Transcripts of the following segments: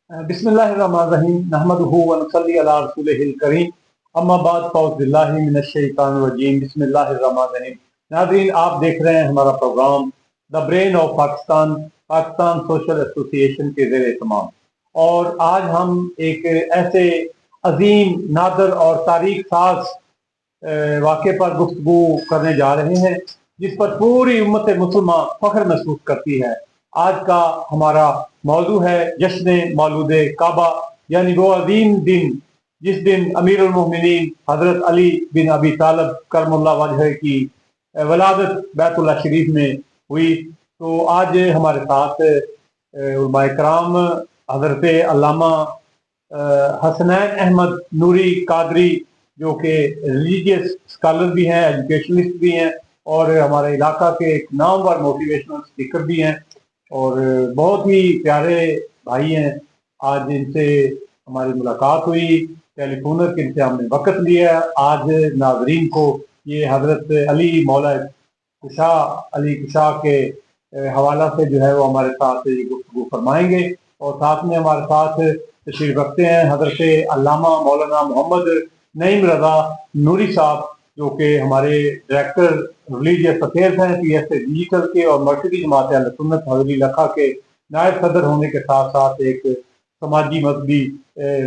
بسم اللہ الرحمن الرحیم نحمدہ ونصلی علی رسولہ الکریم اما بعد فاعوذ باللہ من الشیطان الرجیم بسم اللہ الرحمن الرحیم۔ ناظرین، آپ دیکھ رہے ہیں ہمارا programme the brain of Pakistan, Pakistan social association کے زیر اہتمام، اور آج ہم ایک ایسے عظیم، نادر اور تاریخ ساز واقعے پر گفتگو کرنے جا رہے ہیں جس پر پوری امت مسلمہ فخر محسوس کرتی ہے۔ آج کا ہمارا موضوع ہے جشن مولود کعبہ، یعنی وہ عظیم دن جس دن امیر المومنین حضرت علی بن ابی طالب کرم اللہ وجہہ کی ولادت بیت اللہ شریف میں ہوئی۔ تو آج ہمارے ساتھ علماء کرام حضرت علامہ حسنین احمد نوری قادری، جو کہ ریلیجیس اسکالر بھی ہیں، ایجوکیشنسٹ بھی ہیں، اور ہمارے علاقہ کے ایک نامور موٹیویشنل اسپیکر بھی ہیں، اور بہت ہی پیارے بھائی ہیں۔ آج ان سے ہماری ملاقات ہوئی ٹیلی فونر کے، ان سے ہم نے وقت لیا آج ناظرین کو یہ حضرت علی مولا کشا، علی کشا کے حوالہ سے جو ہے وہ ہمارے ساتھ یہ گفتگو فرمائیں گے۔ اور ساتھ میں ہمارے ساتھ تشریف رکھتے ہیں حضرت علامہ مولانا محمد نعیم رضا نوری صاحب، جو کہ ہمارے ڈائریکٹر ریلیجیس افیئرز ہیں پی ایس اے ڈیجیٹل کے، اور مرکزی جماعت اہل سنت حضرت لکھا کے نائب صدر ہونے کے ساتھ ساتھ ایک سماجی مذہبی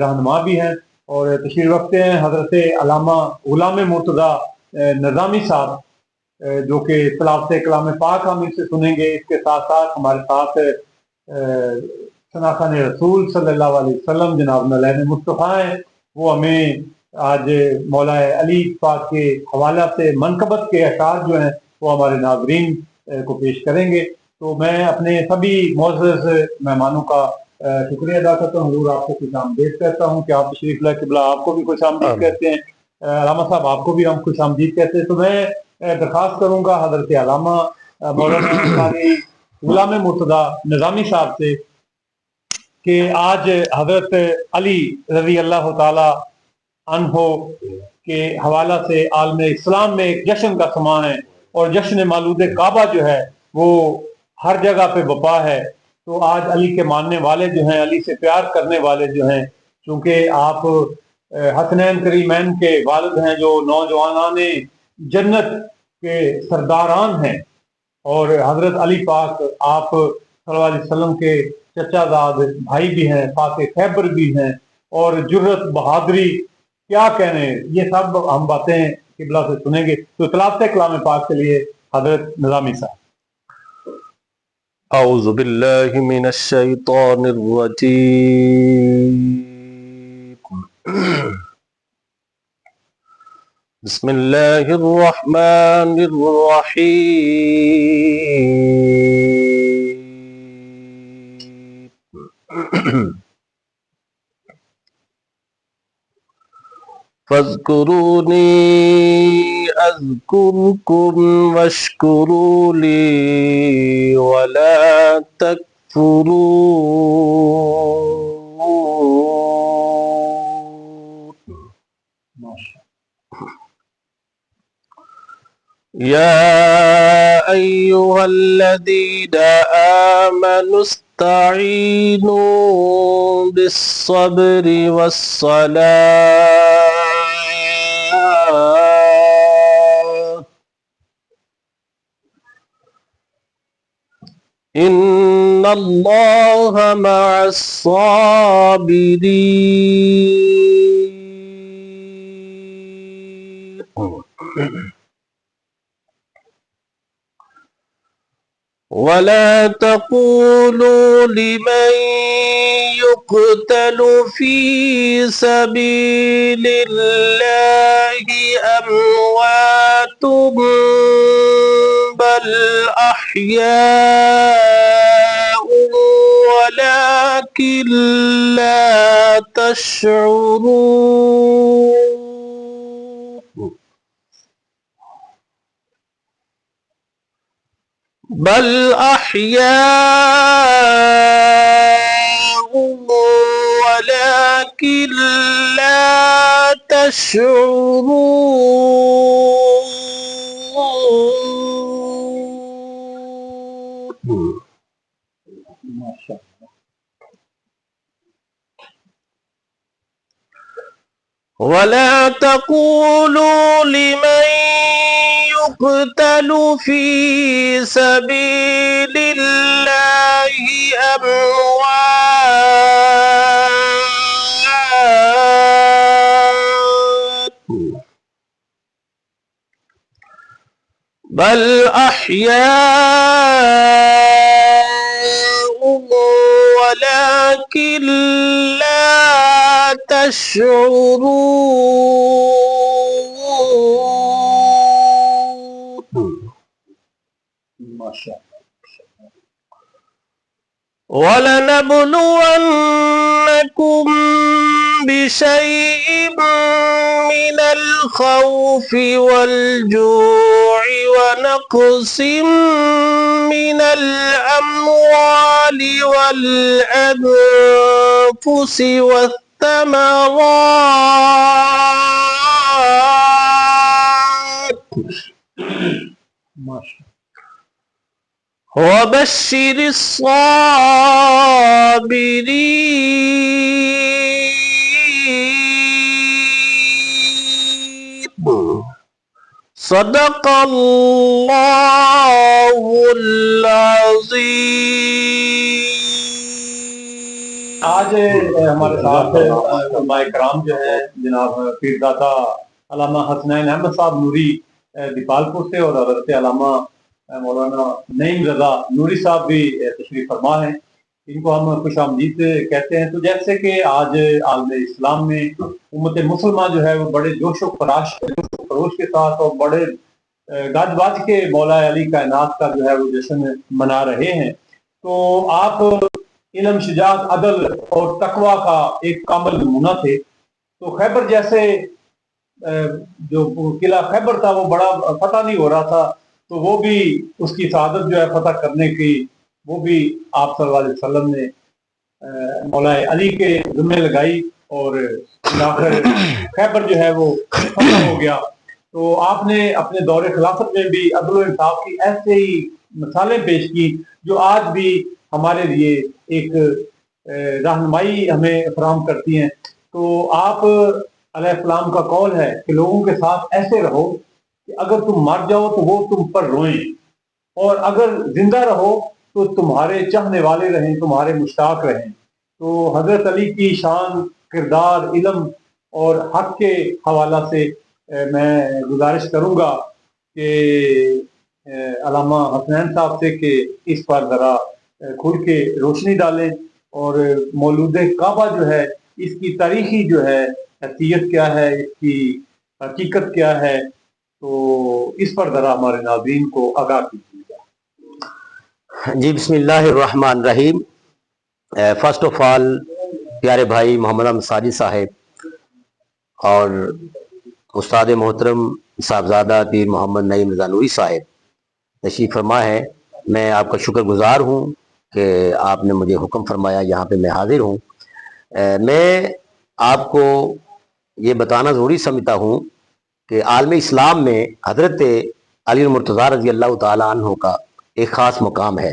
رہنما بھی ہیں۔ اور تشریف رکھتے ہیں حضرت علامہ غلام مرتضیٰ نظامی صاحب، جو کہ تلاوت کلام پاک ہم ان سے سنیں گے۔ اس کے ساتھ ساتھ ہمارے ساتھ ثناخان رسول صلی اللہ علیہ وسلم جناب نلین مصطفیٰ ہیں، وہ ہمیں آج مولا علی پاک کے حوالہ سے منقبت کے اشعار جو ہیں وہ ہمارے ناظرین کو پیش کریں گے۔ تو میں اپنے سبھی معزز مہمانوں کا شکریہ ادا کرتا ہوں، حضور آپ کو خوش آمدید کہتا ہوں کہ آپ تشریف لائے، قبلہ آپ کو بھی خوش آمدید کہتے ہیں، علامہ صاحب آپ کو بھی ہم خوش آمدید کہتے ہیں۔ تو میں درخواست کروں گا حضرت علامہ مولانا غلام مرتضیٰ نظامی صاحب سے کہ آج حضرت علی رضی اللہ تعالی عنہ کے حوالہ سے عالم اسلام میں ایک جشن کا سماں ہے، اور جشن مولود کعبہ جو ہے وہ ہر جگہ پہ بپا ہے۔ تو آج علی کے ماننے والے جو ہیں، علی سے پیار کرنے والے جو ہیں، چونکہ آپ حسنین کریمین کے والد ہیں، جو نوجوانان جنت کے سرداران ہیں، اور حضرت علی پاک آپ صلی اللہ علیہ وسلم کے چچا زاد بھائی بھی ہیں، فاتح خیبر بھی ہیں، اور جرت بہادری کیا کہنے، یہ سب ہم باتیں قبلہ سے سنیں گے۔ تو تلاوت کلام پاک کے لیے حضرت نظامی صاحب۔ اعوذ باللہ من الشیطان الرجیم، بسم اللہ الرحمن الرحیم، فاذکرونی اذکرکم واشکروا لی ولا تکفرون۔ یا ایہا الذین آمنوا استعینوا بالصبر والصلاة ان اللہ مع الصابرین۔ ولا تقولوا لمن يقتل في سبيل الله أموات بل أحياء ولكن لا تشعرون۔ بل أحياء ولكن لا تشعرون۔ ولا تقولوا لمن يقتل في سبيل الله أموات بل أحياء ولكن لا تشعرون ولنبلونكم بشيء من الخوف والجوع ونقص من الأموال والأنفس والثمرات وبشر الصابرين صدق اللہ العظیم۔ آج ہمارے ساتھ علماء کرام جو ہے جناب پیر داتا علامہ حسنین احمد صاحب نوری دیپالپور سے اور حضرت علامہ مولانا نعیم رضا نوری صاحب بھی تشریف فرما ہیں، ان کو ہم خوش آمدید کہتے ہیں۔ تو جیسے کہ آج عالم اسلام میں امت مسلمہ جو ہے وہ بڑے جوش و خروش کے ساتھ اور بڑے گاج باج کے مولا علی کائنات کا جو ہے وہ جشن منا رہے ہیں، تو آپ علم، شجاعت، عدل اور تقوی کا ایک کامل نمونہ تھے۔ تو خیبر جیسے جو قلعہ خیبر تھا وہ بڑا فتح نہیں ہو رہا تھا، تو وہ بھی اس کی سعادت جو ہے فتح کرنے کی وہ بھی آپ صلی اللہ علیہ وسلم نے مولا علی کے ذمہ لگائی اور آخر خیبر جو ہے وہ فتح ہو گیا۔ تو آپ نے اپنے دور خلافت میں بھی عدل و انصاف کی ایسے ہی مثالیں پیش کی جو آج بھی ہمارے لیے ایک رہنمائی ہمیں فراہم کرتی ہیں۔ تو آپ علیہ السلام کا قول ہے کہ لوگوں کے ساتھ ایسے رہو کہ اگر تم مر جاؤ تو وہ تم پر روئیں، اور اگر زندہ رہو تو تمہارے چاہنے والے رہیں، تمہارے مشتاق رہیں۔ تو حضرت علی کی شان، کردار، علم اور حق کے حوالہ سے میں گزارش کروں گا کہ علامہ حسنین صاحب سے کہ اس پر ذرا کھل کے روشنی ڈالیں، اور مولود کعبہ جو ہے اس کی تاریخی جو ہے حیثیت کیا ہے، اس کی حقیقت کیا ہے، تو اس پر ذرا ہمارے ناظرین کو آگاہ کیجیے گا۔ جی بسم اللہ الرحمن الرحیم۔ فرسٹ آف آل پیارے بھائی محمد احمد ساجد صاحب اور استاد محترم صاحبزادہ پیر محمد نعیم رضا نوری صاحب تشریف فرما ہے، میں آپ کا شکر گزار ہوں کہ آپ نے مجھے حکم فرمایا یہاں پہ میں حاضر ہوں۔ میں آپ کو یہ بتانا ضروری سمجھتا ہوں کہ عالم اسلام میں حضرت علی المرتضیٰ رضی اللہ تعالیٰ عنہ کا ایک خاص مقام ہے۔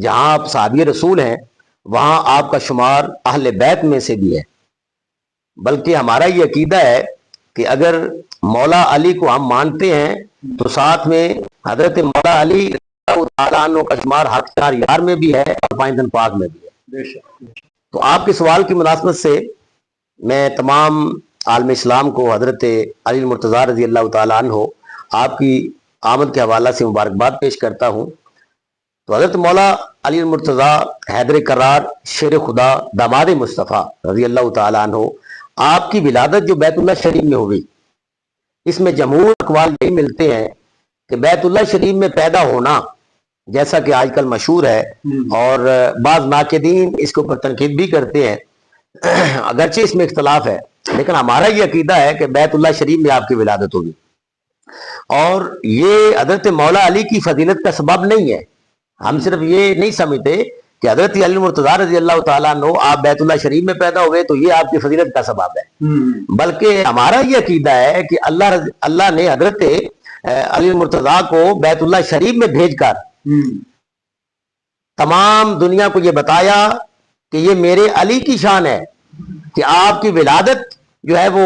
جہاں آپ صحابی رسول ہیں وہاں آپ کا شمار اہل بیت میں سے بھی ہے، بلکہ ہمارا یہ عقیدہ ہے کہ اگر مولا علی کو ہم مانتے ہیں تو ساتھ میں حضرت مولا علی رضی اللہ تعالیٰ عنہ کا شمار حق چار یار میں بھی ہے اور پائندن پاک میں بھی ہے۔ تو آپ کے سوال کی مناسبت سے میں تمام عالم اسلام کو حضرت علی المرتضیٰ رضی اللہ تعالیٰ عنہ آپ کی آمد کے حوالہ سے مبارکباد پیش کرتا ہوں۔ تو حضرت مولا علی المرتضیٰ حیدر کرار شیر خدا داماد مصطفیٰ رضی اللہ تعالیٰ عنہ، آپ کی ولادت جو بیت اللہ شریف میں ہوئی، اس میں جمہور اقوال یہی ملتے ہیں کہ بیت اللہ شریف میں پیدا ہونا جیسا کہ آج کل مشہور ہے، اور بعض ناقدین اس کے اوپر تنقید بھی کرتے ہیں، اگرچہ اس میں اختلاف ہے، لیکن ہمارا یہ عقیدہ ہے کہ بیت اللہ شریف میں آپ کی ولادت ہوگی، اور یہ حضرت مولا علی کی فضیلت کا سبب نہیں ہے۔ ہم صرف یہ نہیں سمجھتے کہ حضرت علی المرتضیٰ رضی اللہ تعالیٰ عنہ آپ بیت اللہ شریف میں پیدا ہوئے تو یہ آپ کی فضیلت کا سبب ہے، بلکہ ہمارا یہ عقیدہ ہے کہ اللہ نے حضرت علی المرتضیٰ کو بیت اللہ شریف میں بھیج کر تمام دنیا کو یہ بتایا کہ یہ میرے علی کی شان ہے کہ آپ کی ولادت جو ہے وہ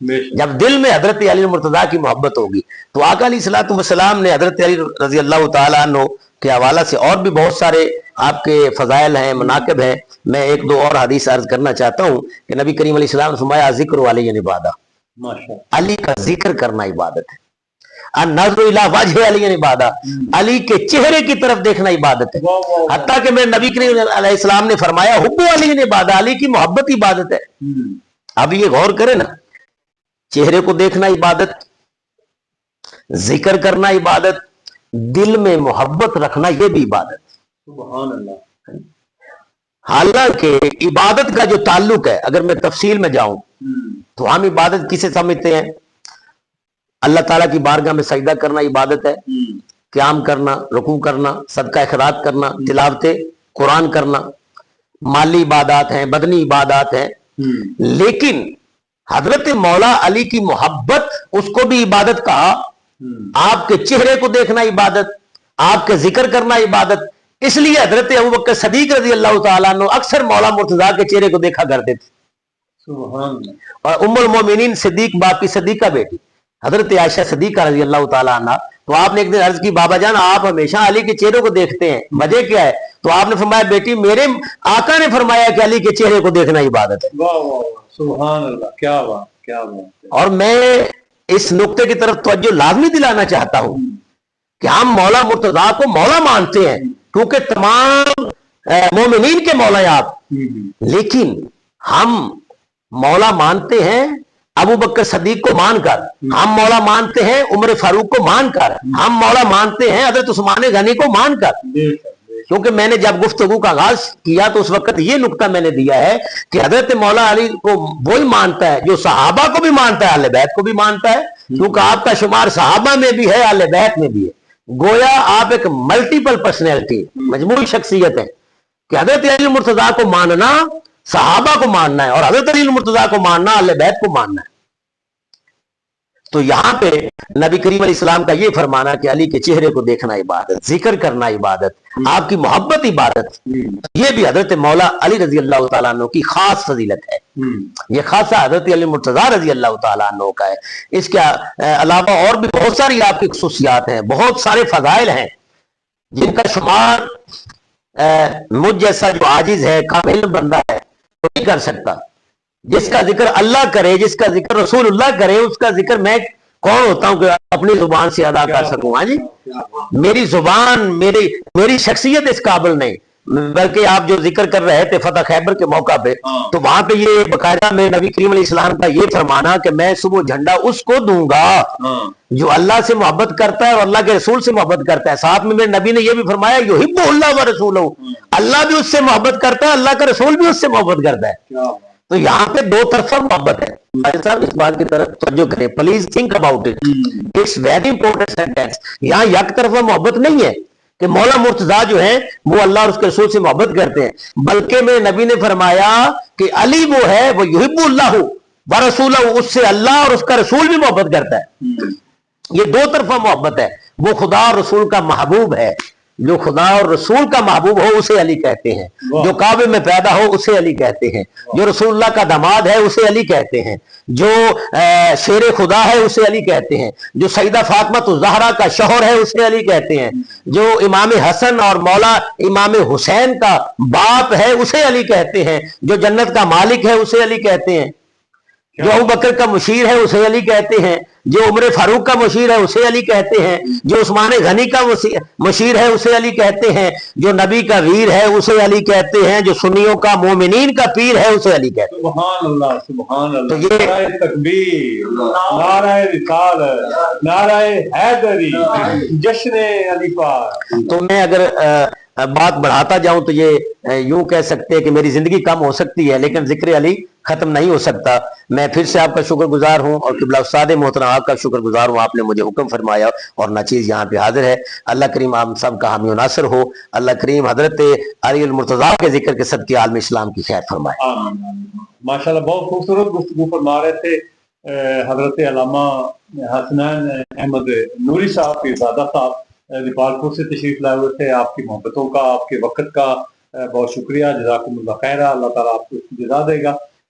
بے شک جب دل میں حضرت علی مرتضیٰ کی محبت ہوگی تو آقا علیہ الصلوۃ والسلام نے حضرت علی رضی اللہ تعالیٰ عنہ کے حوالہ سے اور بھی بہت سارے آپ کے فضائل ہیں، مناقب ہیں. میں ایک دو اور حدیث عرض کرنا چاہتا ہوں کہ نبی کریم علیہ السلام نے فرمایا ذکر علی عبادہ، ماشاءاللہ علی کا ذکر کرنا عبادت ہے. النظر الی وجہ علی عبادہ، علی کے چہرے کی طرف دیکھنا عبادت ہے. واہ واہ واہ. حتیٰ کہ میرے نبی کریم علیہ السلام نے فرمایا حب علی عبادہ، علی کی محبت عبادت ہے. اب یہ غور کریں نا، چہرے کو دیکھنا عبادت، ذکر کرنا عبادت، دل میں محبت رکھنا یہ بھی عبادت. سبحان اللہ. حالانکہ عبادت کا جو تعلق ہے، اگر میں تفصیل میں جاؤں تو ہم عبادت کسے سمجھتے ہیں؟ اللہ تعالیٰ کی بارگاہ میں سجدہ کرنا عبادت ہے، قیام کرنا، رکوع کرنا، صدقہ اخراج کرنا، تلاوت قرآن کرنا، مالی عبادات ہیں، بدنی عبادات ہیں. لیکن حضرت مولا علی کی محبت، اس کو بھی عبادت کہا. آپ کے چہرے کو دیکھنا عبادت، آپ کے ذکر کرنا عبادت. اس لیے حضرت ابوبکر صدیق رضی اللہ تعالیٰ عنہ اکثر مولا مرتضیٰ کے چہرے کو دیکھا کرتے تھے. سبحان اللہ. اور ام المومنین صدیق باپ کی صدیقہ بیٹی حضرت عائشہ صدیقہ رضی اللہ تعالیٰ عنہ، تو آپ نے ایک دن عرض کی بابا جان آپ ہمیشہ علی کے چہرے کو دیکھتے ہیں، وجہ کیا ہے؟ تو آپ نے فرمایا بیٹی میرے آقا نے فرمایا کہ علی کے چہرے کو دیکھنا عبادت ہے. واہ واہ واہ. سبحان اللہ. کیا بات کیا بات. اور میں اس نقطے کی طرف توجہ لازمی دلانا چاہتا ہوں کہ ہم مولا مرتضیٰ کو مولا مانتے ہیں کیونکہ تمام مومنین کے مولا ہیں آپ، لیکن ہم مولا مانتے ہیں ابو بکر صدیق کو مان کر، ہم مولا مانتے ہیں عمر فاروق کو مان کر، ہم مولا مانتے ہیں حضرت عثمان غنی کو مان کر. کیونکہ میں نے جب گفتگو کا آغاز کیا تو اس وقت یہ نقطہ میں نے دیا ہے کہ حضرت مولا علی کو وہی مانتا ہے جو صحابہ کو بھی مانتا ہے، اہل بیت کو بھی مانتا ہے، کیونکہ آپ کا شمار صحابہ میں بھی ہے، اہل بیت میں بھی ہے. گویا آپ ایک ملٹیپل پرسنالٹی، مجموعی شخصیت ہے کہ حضرت علی مرتضیٰ کو ماننا صحابہ کو ماننا ہے اور حضرت علی مرتضیٰ کو ماننا اہل بیت کو ماننا ہے. تو یہاں پہ نبی کریم علیہ السلام کا یہ فرمانا کہ علی کے چہرے کو دیکھنا عبادت، ذکر کرنا عبادت، آپ کی محبت عبادت، یہ بھی حضرت مولا علی رضی اللہ تعالیٰ عنہ کی خاص فضیلت ہے. یہ خاصہ حضرت علی مرتضیٰ رضی اللہ تعالیٰ عنہ کا ہے. اس کے علاوہ اور بھی بہت ساری آپ کی خصوصیات ہیں، بہت سارے فضائل ہیں جن کا شمار مجھ جیسا جو عاجز ہے، کامل بندہ ہے وہ نہیں کر سکتا. جس کا ذکر اللہ کرے، جس کا ذکر رسول اللہ کرے، اس کا ذکر میں کون ہوتا ہوں کہ اپنی زبان سے ادا کر سکوں؟ ہاں جی، میری زبان، میری شخصیت اس قابل نہیں. بلکہ آپ جو ذکر کر رہے تھے فتح خیبر کے موقع پہ، تو وہاں پہ یہ باقاعدہ میں نبی کریم علیہ السلام کا یہ فرمانا کہ میں صبح جھنڈا اس کو دوں گا جو اللہ سے محبت کرتا ہے اور اللہ کے رسول سے محبت کرتا ہے. ساتھ میں میرے نبی نے یہ بھی فرمایا یحب اللہ و رسولہ، اللہ بھی اس سے محبت کرتا ہے، اللہ کا رسول بھی اس سے محبت کرتا ہے. تو یہاں پہ دو طرفہ محبت ہے. بھائی صاحب اس بات کی طرف توجہ کریں، please think about it, it's very important sentence. یہاں یک طرفہ محبت نہیں ہے کہ مولا مرتضیٰ جو ہیں وہ اللہ اور اس کے رسول سے محبت کرتے ہیں، بلکہ میرے نبی نے فرمایا کہ علی وہ ہے وہ یحب اللہ و رسولہ، اس سے اللہ اور اس کا رسول بھی محبت کرتا ہے. یہ دو طرفہ محبت ہے. وہ خدا اور رسول کا محبوب ہے، جو خدا اور رسول کا محبوب ہو اسے علی کہتے ہیں، جو کعبے میں پیدا ہو اسے علی کہتے ہیں، جو رسول اللہ کا داماد ہے اسے علی کہتے ہیں، جو شیر خدا ہے اسے علی کہتے ہیں، جو سیدہ فاطمہ الزہرا کا شوہر ہے اسے علی کہتے ہیں، جو امام حسن اور مولا امام حسین کا باپ ہے اسے علی کہتے ہیں، جو جنت کا مالک ہے اسے علی کہتے ہیں، جو ابو بکر کا مشیر ہے اسے علی کہتے ہیں، جو عمر فاروق کا مشیر ہے اسے علی کہتے ہیں، جو عثمان غنی کا مشیر ہے اسے علی کہتے ہیں، جو نبی کا ویر ہے اسے علی کہتے ہیں، جو سنیوں کا مومنین کا پیر ہے اسے علی کہتے ہیں. سبحان اللہ سبحان اللہ. تو یہ نعرہ تکبیر، نعرہ رسالت، نعرہ حیدری، جشن علی پاک. تو میں اگر بات بڑھاتا جاؤں تو یہ یوں کہہ سکتے ہیں کہ میری زندگی کم ہو سکتی ہے لیکن ذکر علی ختم نہیں ہو سکتا. میں پھر سے آپ کا شکر گزار ہوں اور قبلہ استاد محترم آپ کا شکر گزار ہوں، آپ نے مجھے حکم فرمایا اور ناچیز یہاں پہ حاضر ہے. اللہ کریم آپ سب کا حامی و ناصر ہو. اللہ کریم حضرت علی المرتضیٰ کے ذکر کے صدقے عالم اسلام کی خیر فرمائے. ماشاءاللہ بہت خوبصورت گفتگو فرما رہے تھے حضرت علامہ حسنین احمد نوری صاحب کے زادہ صاحب دیپال پور سے تشریف لائے ہوئے تھے. آپ کی محبتوں کا، آپ کے وقت کا بہت شکریہ. جزاکم اللہ خیر. اللہ تعالیٰ آپ کو جزا دے گا.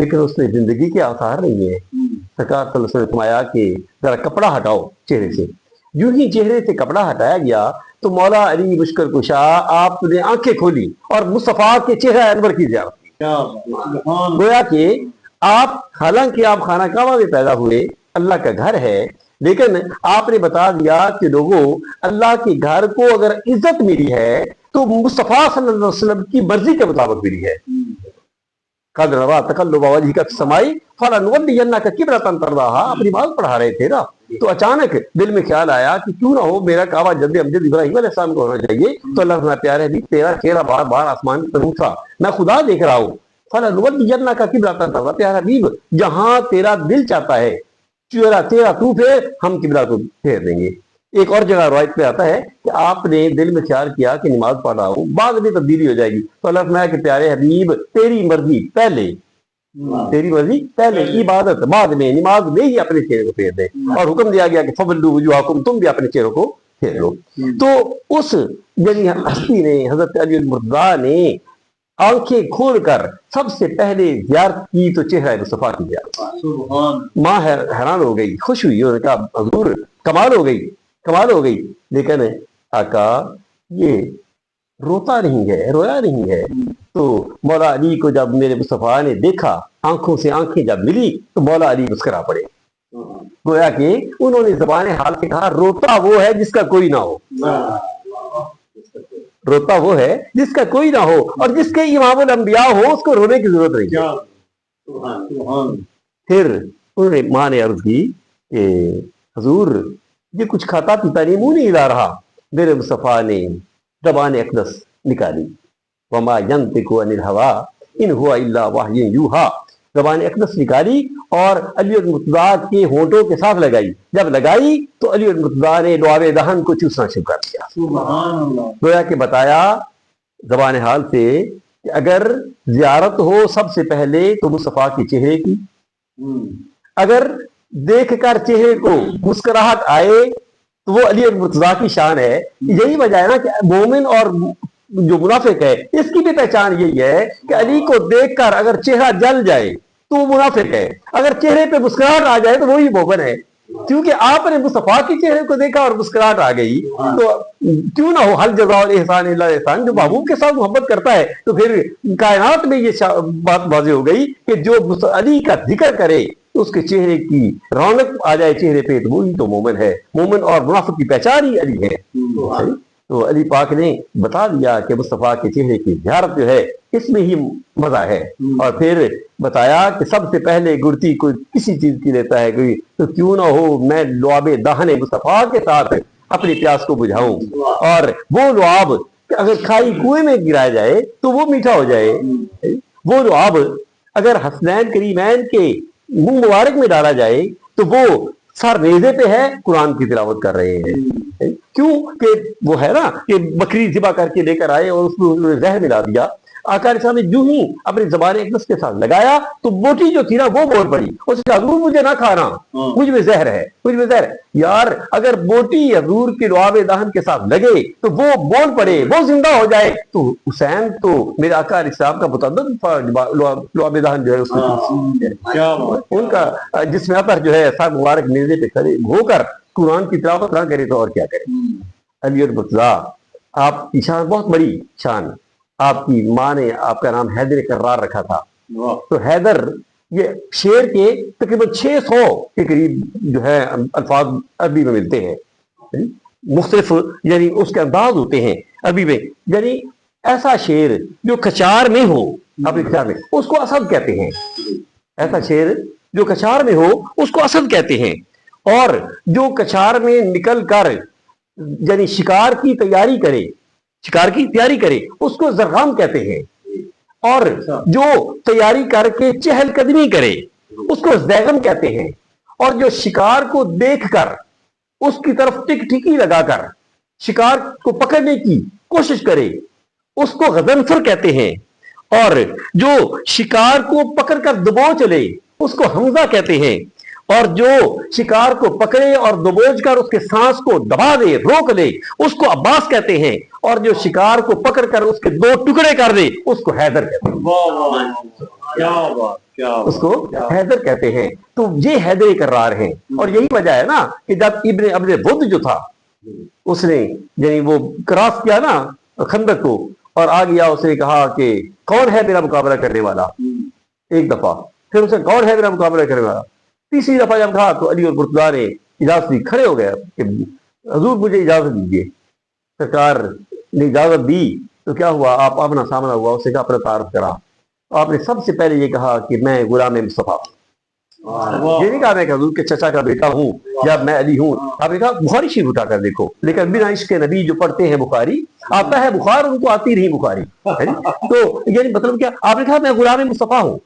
لیکن اس میں زندگی کے آثار نہیں ہے. سرکار صلی اللہ علیہ وسلم نے فرمایا کہ ذرا کپڑا ہٹاؤ چہرے سے. یوں ہی چہرے سے کپڑا ہٹایا گیا تو مولا علی مشکل کشا آپ نے آنکھیں کھولی اور مصطفیٰ کے چہرہ انور کی زیارت کی. گویا کہ آپ حالانکہ آپ خانہ کعبہ میں پیدا ہوئے، اللہ کا گھر ہے، لیکن آپ نے بتا دیا کہ لوگوں اللہ کے گھر کو اگر عزت ملی ہے تو مصطفیٰ صلی اللہ علیہ وسلم کی مرضی کے مطابق ملی ہے. قد روا تقلب وجهك في السماء فلنولينك قبلة ترضاها. اپنی بات پڑھا رہے تھے نا، تو اچانک دل میں خیال آیا کہ کیوں نہ ہو میرا کعبہ جد امجد ابراہیم علیہ السلام کو ہونا چاہیے. تو اللہ تعالیٰ پیارے بھی تیرا چہرہ بار بار آسمان کی طرف اٹھا، میں خدا دیکھ رہا ہوں. فلنولينك قبلة ترضاها. پیارا حبیب جہاں تیرا دل چاہتا ہے چہرہ تیرا تو پھیر، ہم قبلہ کو پھیر دیں گے. ایک اور جگہ روایت پہ آتا ہے کہ آپ نے دل میں خیال کیا کہ نماز پڑھ رہا ہوں، بعد میں تبدیلی ہو جائے گی. تو اللہ فرمایا کہ پیارے حبیب تیری مرضی پہلے، تیری مرضی پہلے، عبادت بعد میں، نماز میں ہی اپنے چہرے کو پھیر دے. اور حکم دیا گیا کہ فولوا وجوہکم، تم بھی اپنے چہروں کو پھیر لو. تو اس یعنی ہستی نے، حضرت علی المرتضیٰ نے آنکھیں کھول کر سب سے پہلے زیارت کی تو چہرہ مصطفیٰ کی زیارت. ماں حیران ہو گئی، خوش ہوئی، انہوں نے کہا حضور کمال ہو گئی، کمال ہو گئی. لیکن آقا یہ روتا نہیں ہے، رویا نہیں ہے. تو مولا علی کو جب میرے مصطفیٰ نے دیکھا، آنکھوں سے آنکھیں جب ملی تو مولا علی مسکرا پڑے. گویا کہ انہوں نے زبان حال سے کہا روتا وہ ہے جس کا کوئی نہ ہو، روتا وہ ہے جس کا کوئی نہ ہو، اور جس کے امام الانبیاء ہو اس کو رونے کی ضرورت نہیں. پھر انہوں نے ماں نے عرض کی کہ حضور یہ کچھ کھاتا پیتا نہیں، منہ نہیں ہلا رہا. میرے مصطفیٰ نے زبان اقدس نکالی، وما ينطق عن الهوى ان هو الا وحی یوحی. زبان اقدس نکالی اور علی المرتضیٰ کے ہونٹوں کے ساتھ لگائی. جب لگائی تو علی المرتضیٰ نے لعاب دہن کو چوسنا شروع کر دیا. گویا کہ بتایا زبان حال سے کہ اگر زیارت ہو سب سے پہلے تو مصطفیٰ کے چہرے کی، اگر دیکھ کر چہرے کو مسکراہٹ آئے تو وہ علی المرتضیٰ کی شان ہے. یہی وجہ ہے نا کہ مومن اور جو منافق ہے اس کی بھی پہچان یہی ہے کہ علی کو دیکھ کر اگر چہرہ جل جائے تو وہ منافق ہے، اگر چہرے پہ مسکراہٹ آ جائے تو وہی مومن ہے. کیونکہ آپ نے مصطفیٰ کے چہرے کو دیکھا اور مسکراہٹ آ گئی تو کیوں نہ ہو حل جزاء الاحسان الا الاحسان. جو محبوب کے ساتھ محبت کرتا ہے تو پھر کائنات میں یہ بات واضح ہو گئی کہ جو علی کا ذکر کرے اس کے چہرے کی رونق آ جائے چہرے پہ تو وہی تو مومن ہے. مومن اور منافق کی پہچان ہی علی ہے. تو علی پاک نے بتا دیا کہ مصطفیٰ کے چہرے کی زیارت جو ہے اس میں ہی مزہ ہے. اور پھر بتایا کہ سب سے پہلے گڑتی کوئی کسی چیز کی لیتا ہے کوئی تو کیوں نہ ہو میں لعاب دہن مصطفیٰ کے ساتھ اپنی پیاس کو بجھاؤں. اور وہ لعاب اگر کھائی کنویں میں گرایا جائے تو وہ میٹھا ہو جائے. وہ لعاب اگر حسنین کریمین کے منہ مبارک میں ڈالا جائے تو وہ سر نیزے پہ ہے قرآن کی تلاوت کر رہے ہیں. کیوں کہ وہ ہے نا کہ بکری ذبح کر کے لے کر آئے اور اس میں زہر ملا دیا. آقا علیہ السلام نے جو ہی اپنی زبان اقدس کے ساتھ لگایا تو بوٹی جو تھی نا وہ بول پڑی. اس نے حضور مجھے نہ کھانا، مجھ میں زہر ہے، مجھ میں زہر ہے. یار اگر بوٹی حضور کے لعاب دہن کے ساتھ لگے تو وہ بول پڑے، وہ زندہ ہو جائے. تو حسین تو میرے آقا علیہ السلام کا متعدد لعاب دہن جو ہے اس ان کا جس میں اثر جو ہے سر مبارک نیزے پہ کھڑے ہو کر قرآن کی تلاوت نہ کرے تو اور کیا کرے. علی المرتضیٰ آپ کی شان بہت بڑی شان. آپ کی ماں نے آپ کا نام حیدر کرار رکھا تھا. تو حیدر یہ شعر کے تقریباً 600 کے قریب جو ہے الفاظ عربی میں ملتے ہیں. مختلف یعنی اس کے انداز ہوتے ہیں عربی میں. یعنی ایسا شعر جو کچار میں ہو، اپنے کچار میں اس کو اسد کہتے ہیں. ایسا شعر جو کچار میں ہو اس کو اسد کہتے ہیں. اور جو کچار میں نکل کر یعنی شکار کی تیاری کرے اس کو زرغام کہتے ہیں. اور جو تیاری کر کے چہل قدمی کرے اس کو زیغم کہتے ہیں. اور جو شکار کو دیکھ کر اس کی طرف ٹک ٹکی لگا کر شکار کو پکڑنے کی کوشش کرے اس کو غضنفر کہتے ہیں. اور جو شکار کو پکڑ کر دبوچ لے اس کو حمزہ کہتے ہیں. اور جو شکار کو پکڑے اور دبوچ کر اس کے سانس کو دبا دے، روک لے اس کو عباس کہتے ہیں. اور جو شکار کو پکڑ کر اس کے 2 ٹکڑے کر دے اس کو حیدر کہتے ہیں. اس کو حیدر کہتے ہیں. تو یہ حیدر کرار ہیں. اور یہی وجہ ہے نا کہ جب ابن عبد بدھ جو تھا اس نے یعنی وہ کراس کیا نا خندق کو اور آ گیا, اس نے کہا کہ کون ہے میرا مقابلہ کرنے والا, ایک دفعہ. پھر اسے کون ہے میرا مقابلہ کرنے والا, تیسری دفعہ جب کہا تو علی اور مرتضیٰ نے اجازت دی, کھڑے ہو گئے کہ حضور مجھے اجازت دیجیے. سرکار نے اجازت دی تو کیا ہوا, آپ آمنا سامنا ہوا, اسے کہا اپنا تعارف کرا. آپ نے سب سے پہلے یہ کہا کہ میں غلام مصطفیٰ ہوں. یہ نہیں کہا میں کہ حضور کے چچا کا بیٹا ہوں یا میں علی ہوں. آپ نے کہا بخاری شریف اٹھا کر دیکھو, لیکن بنا عشق نبی جو پڑھتے ہیں بخاری, آتا ہے بخار, ان کو آتی نہیں بخاری. تو یعنی مطلب کیا, آپ نے کہا میں غلام مصطفیٰ ہوں.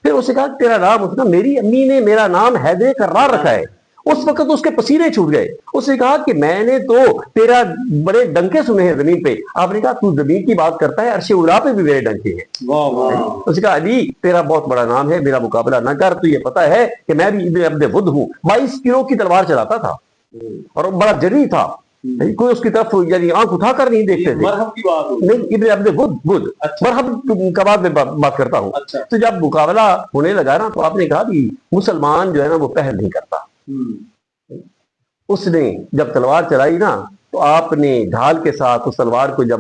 پھر اسے کہا تیرا نام, اس نے میری امی نے میرا نام حیدر کرار رکھا ہے. اس وقت اس کے پسینے چھوٹ گئے. اس نے کہا کہ میں نے تو تیرا بڑے ڈنکے سنے ہیں زمین پہ. آپ نے کہا تو زمین کی بات کرتا ہے, عرش اولا پہ بھی میرے ڈنکے ہیں. اس نے کہا علی تیرا بہت بڑا نام ہے, میرا مقابلہ نہ کر, تو یہ پتا ہے کہ میں بھی ابن عبد بدھ ہوں. 22 کلو کی تلوار چلاتا تھا اور بڑا جری تھا, کوئی اس کی طرف یعنی آنکھ اٹھا کر نہیں دیکھتے تھے. نہیں, ابن عبد بدھ مرحب کا بعد میں بات کرتا ہوں. تو جب مقابلہ ہونے لگا نا, تو آپ نے کہا کہ مسلمان جو ہے نا وہ پہل نہیں کرتا. اس نے جب تلوار چلائی نا, تو آپ نے ڈھال کے ساتھ اس تلوار کو جب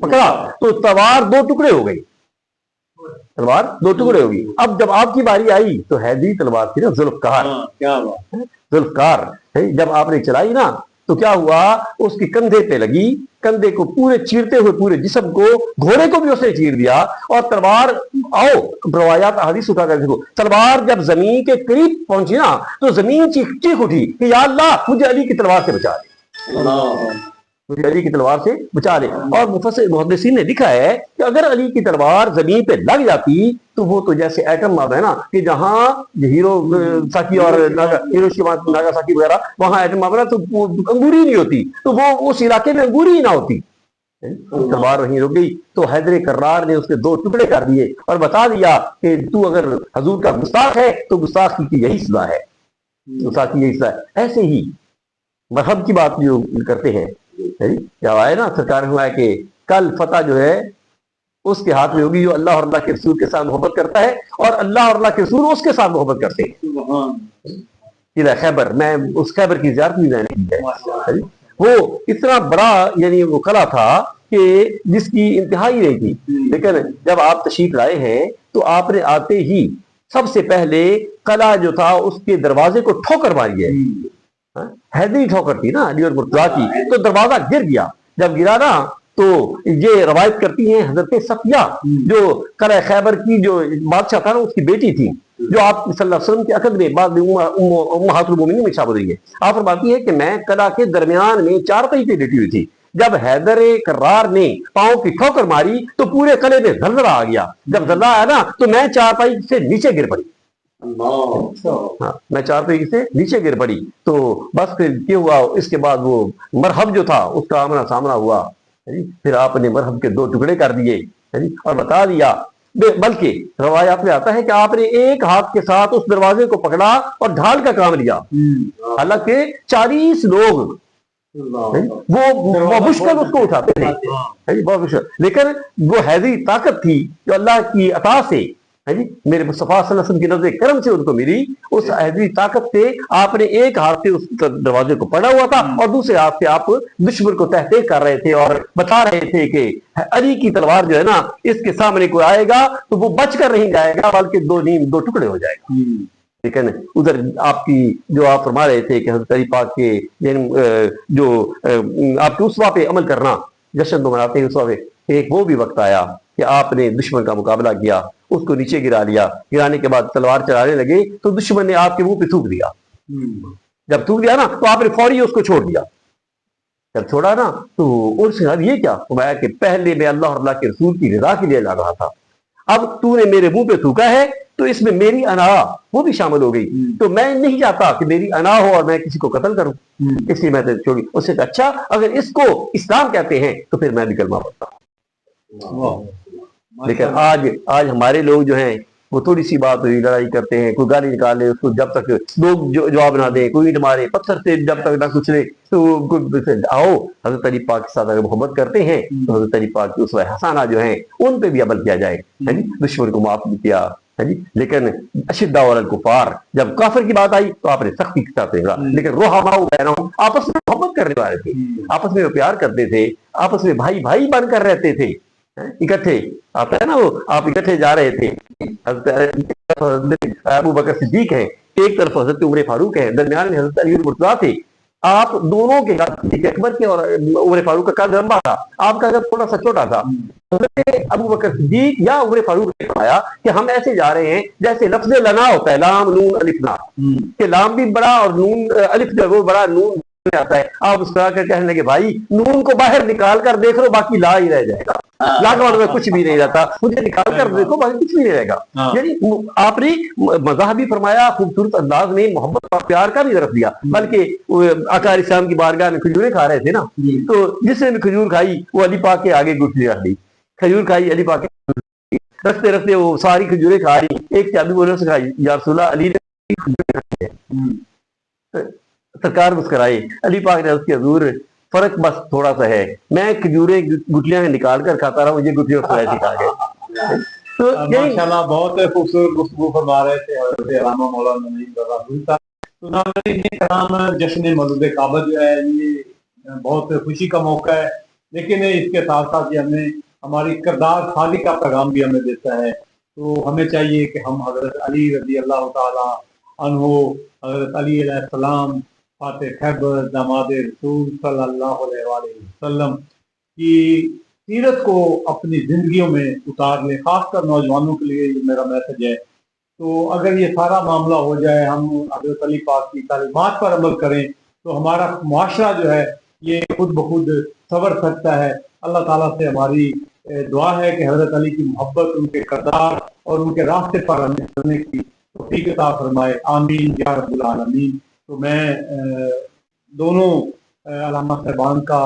پکڑا تو تلوار 2 ٹکڑے ہو گئی. تلوار 2 ٹکڑے ہو گئی. اب جب آپ کی باری آئی تو حیدری تلوار تھی نا, ذوالفقار. جب آپ نے چلائی نا تو کیا ہوا, اس کی کندھے پہ لگی, کندھے کو پورے چیرتے ہوئے پورے جسم کو, گھوڑے کو بھی اس نے چیر دیا. اور تلوار, آؤ روایات احادیث اٹھا کر دیکھو, تلوار جب زمین کے قریب پہنچی نا تو زمین چیخ اٹھی کہ یا اللہ مجھے علی کی تلوار سے بچا لے, مجھے علی کی تلوار سے بچا لے. اور محدثین نے لکھا ہے کہ اگر علی کی تلوار زمین پہ لگ جاتی تو وہ تو جیسے ایٹم بم ہے نا, کہ جہاں ہیرو ساکی اور ہیروشیما ناگاساکی وغیرہ وہاں ایٹم بم ہے تو انگوری نہیں ہوتی, تو وہ اس علاقے میں انگوری ہی نہ ہوتی. تلوار وہیں رک گئی. تو حیدر کرار نے اس کے 2 ٹکڑے کر دیے اور بتا دیا کہ تو اگر حضور کا گستاخ ہے تو گستاخی کی یہی سزا ہے, گستاخی یہی سزا ہے. ایسے ہی مرحب کی بات جو کرتے ہیں, جب آئے نا سرکار ہوا ہے کہ کل فتح جو ہے اس کے ہاتھ میں ہوگی جو اللہ اور اللہ کے رسول کے ساتھ محبت کرتا ہے, اور اللہ اور اللہ کے رسول اس کے ساتھ محبت کرتے ہیں. خیبر, میں اس خیبر کی زیارت بھی میں نے کی ہے. وہ اتنا بڑا یعنی وہ قلعہ تھا کہ جس کی انتہائی نہیں تھی. لیکن جب آپ تشریف لائے ہیں تو آپ نے آتے ہی سب سے پہلے قلعہ جو تھا اس کے دروازے کو ٹھوکر ماری ہے. حیدری ٹھوکر تھی نا علی اور مرتضیٰ کی, تو دروازہ گر گیا. جب گرا نا تو یہ روایت کرتی ہیں حضرت صفیہ جو قلعہ خیبر کی جو بادشاہ تھا نا اس کی بیٹی تھی, جو آپ صلی اللہ علیہ وسلم کے عقد میں بعد میں امہات المومنین میں شامل ہوئی ہے. آپ فرماتی ہے کہ میں قلعہ کے درمیان میں 4 پہی پہ لیٹی ہوئی تھی. جب حیدر کرار نے پاؤں کی ٹھوکر ماری تو پورے قلعے میں زلزلہ آ گیا. جب زلزلہ آیا نا تو میں 4 پہی سے نیچے گر پڑی. میں 4 پہی سے نیچے گر پڑی. تو بس پھر یہ ہوا, اس کے بعد وہ مرحب جو تھا اس کا آمنا سامنا ہوا. پھر آپ نے مرحب کے 2 ٹکڑے کر دیے اور بتا دیا. بلکہ روایات میں آتا ہے کہ آپ نے ایک ہاتھ کے ساتھ اس دروازے کو پکڑا اور ڈھال کا کام لیا. حالانکہ 40 لوگ وہ مشکل اس کو اٹھاتے تھے, بہت مشکل. لیکن وہ حیدری طاقت تھی جو اللہ کی عطا سے میرے مصطفیٰ صلی اللہ علیہ وسلم کی نظر کرم سے ان کو ملی. اس حیدری طاقت سے آپ نے ایک ہاتھ سے اس دروازے کو پکڑا ہوا تھا اور دوسرے ہاتھ سے آپ دشمن کو تحقیق کر رہے تھے اور بتا رہے تھے کہ علی کی تلوار جو ہے نا اس کے سامنے کوئی آئے گا تو وہ بچ کر نہیں جائے گا بلکہ 2 ٹکڑے ہو جائے گا. لیکن ادھر آپ کی جو آپ فرما رہے تھے کہ حضرت علی پاک کے جو آپ کے اسوہ پہ عمل کرنا, جشن تو مناتے ہیں اسوہ پہ, ایک وہ بھی وقت آیا کہ آپ نے دشمن کا مقابلہ کیا, اس کو نیچے گرا لیا. گرانے کے بعد تلوار چلانے لگے تو دشمن نے آپ کے منہ پہ تھوک دیا. جب تھوک دیا نا تو آپ نے فوری اس کو چھوڑ دیا. جب چھوڑا نا تو ان سے یہ کیا فرمایا کہ پہلے میں اللہ اور اللہ کے رسول کی رضا کے لیے لڑ رہا تھا, اب تو نے میرے منہ پہ تھوکا ہے تو اس میں میری انا وہ بھی شامل ہو گئی. تو میں نہیں چاہتا کہ میری انا ہو اور میں کسی کو قتل کروں, اس لیے میں چھوڑی. اس سے اچھا اگر اس کو اسلام کہتے ہیں تو پھر میں بھی کلمہ پڑھتا ہوں. لیکن آج ہمارے لوگ جو ہیں وہ تھوڑی سی بات ہوئی لڑائی کرتے ہیں, کوئی گالی نکالے اس کو جب تک لوگ جواب نہ دیں, کوئی اینٹ مارے پتھر سے جب تک نہ کچھ لے تو آؤ حضرت علی پاک کے ساتھ اگر محبت کرتے ہیں تو حضرت علی پاک کی اسوہ حسانہ جو ہیں ان پہ بھی عمل کیا جائے. دشمن کو معاف بھی کیا, ہے جی. لیکن اشداء علی الکفار، جب کافر کی بات آئی تو آپ نے سختی کے ساتھ کہا. لیکن رحماء بینہم، آپس میں محبت کرنے والے تھے، آپس میں پیار کرتے تھے، آپس میں بھائی بھائی بن کر رہتے تھے اکٹھے. آتا ہے نا وہ، آپ اکٹھے جا رہے تھے، حضرت ابو بکر صدیق ہیں، ایک طرف حضرت عمر فاروق ہیں، درمیان میں حضرت علی مرتضیٰ تھے. آپ دونوں کے صدیق اکبر کے اور عمر فاروق کا قد لمبا تھا، آپ کا قد تھوڑا سا چھوٹا تھا. حضرت ابو بکر صدیق یا عمر فاروق نے فرمایا کہ ہم ایسے جا رہے ہیں جیسے لفظ لنا ہوتا ہے، لام نون الف نا، کہ لام بھی بڑا اور نون الف جو ہے وہ بڑا نون آتا ہے. آپ اس طرح کر کہنے لگے بھائی نون کو باہر نکال کر دیکھ لو، باقی لا ہی رہ جائے گا. لا کے بعد میں کچھ بھی نہیں رہتا، مجھے نکال کر دیکھو باقی کچھ بھی نہیں رہے گا. یعنی آپ نے مزاح بھی فرمایا، خوبصورت انداز میں محبت اور پیار کا بھی درس دیا. بلکہ آقا علیہ السلام کی بارگاہ میں کھجوریں کھا رہے تھے نا، تو جس نے بھی کھجور کھائی وہ علی پاک کے آگے گٹھلی رکھ دی. کھجور کھائی علی پاک کے، رکھتے رکھتے وہ ساری کھجوریں کھا رہی. ایک چابی بولنے سے کھائی، یا رسول اللہ علی نے سرکار مسکرائے. علی پاک نے اس کے حضور فرق بس تھوڑا سا ہے، میں کھجوریں گٹلیاں نکال کر کھاتا رہا ہوں، یہ گٹلیاں تو ایسی کھا گئے. تو ماشاءاللہ بہت خوبصورت گفتگو فرما رہے تھے حضرت علامہ مولانا نعیم رضا صاحب. تو ناظرین کرام، جشن مولود کعبہ جو ہے یہ بہت خوشی کا موقع ہے، لیکن اس کے ساتھ ساتھ یہ ہمیں ہماری کردار خالی کا پیغام بھی ہمیں دیتا ہے. تو ہمیں چاہیے کہ ہم حضرت علی رضی اللہ تعالی عنہ، حضرت علی علیہ السلام فاتح خیبر داماد رسول صلی اللہ علیہ وآلہ وسلم کی سیرت کو اپنی زندگیوں میں اتار لیں. خاص کر نوجوانوں کے لیے یہ میرا میسج ہے. تو اگر یہ سارا معاملہ ہو جائے، ہم حضرت علی پاک کی تعلیمات پر عمل کریں، تو ہمارا معاشرہ جو ہے یہ خود بخود سنور سکتا ہے. اللہ تعالیٰ سے ہماری دعا ہے کہ حضرت علی کی محبت، ان کے کردار اور ان کے راستے پر ہمیں چلنے کی توفیق عطا فرمائے. آمین یا رب العالمین. تو میں دونوں علامہ صاحبان کا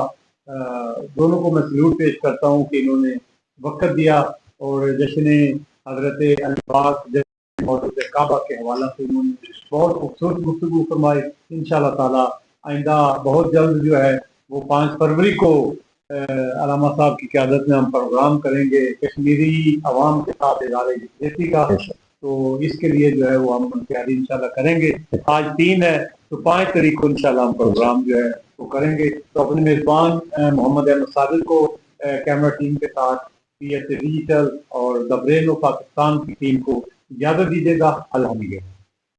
دونوں کو میں سلوٹ پیش کرتا ہوں کہ انہوں نے وقت دیا اور جشن حضرت علی پاک مولود کعبہ کے حوالہ سے انہوں نے بہت خوبصورت گفتگو فرمائی. انشاءاللہ تعالی آئندہ بہت جلد جو ہے وہ 5 فروری کو علامہ صاحب کی قیادت میں ہم پروگرام کریں گے کشمیری عوام کے ساتھ ادارے جیسی کا. تو اس کے لیے جو ہے وہ ہم تیاری انشاءاللہ کریں گے. آج 3 ہے تو 5 تاریخ کو انشاءاللہ ہم پروگرام جو ہے وہ کریں گے. تو اپنے میزبان محمد احمد صادق کو کیمرہ ٹیم کے ساتھ پی ایس اے ڈیجیٹل اور دا برین آف پاکستان کی ٹیم کو اجازت دیجیے گا. الحمدللہ.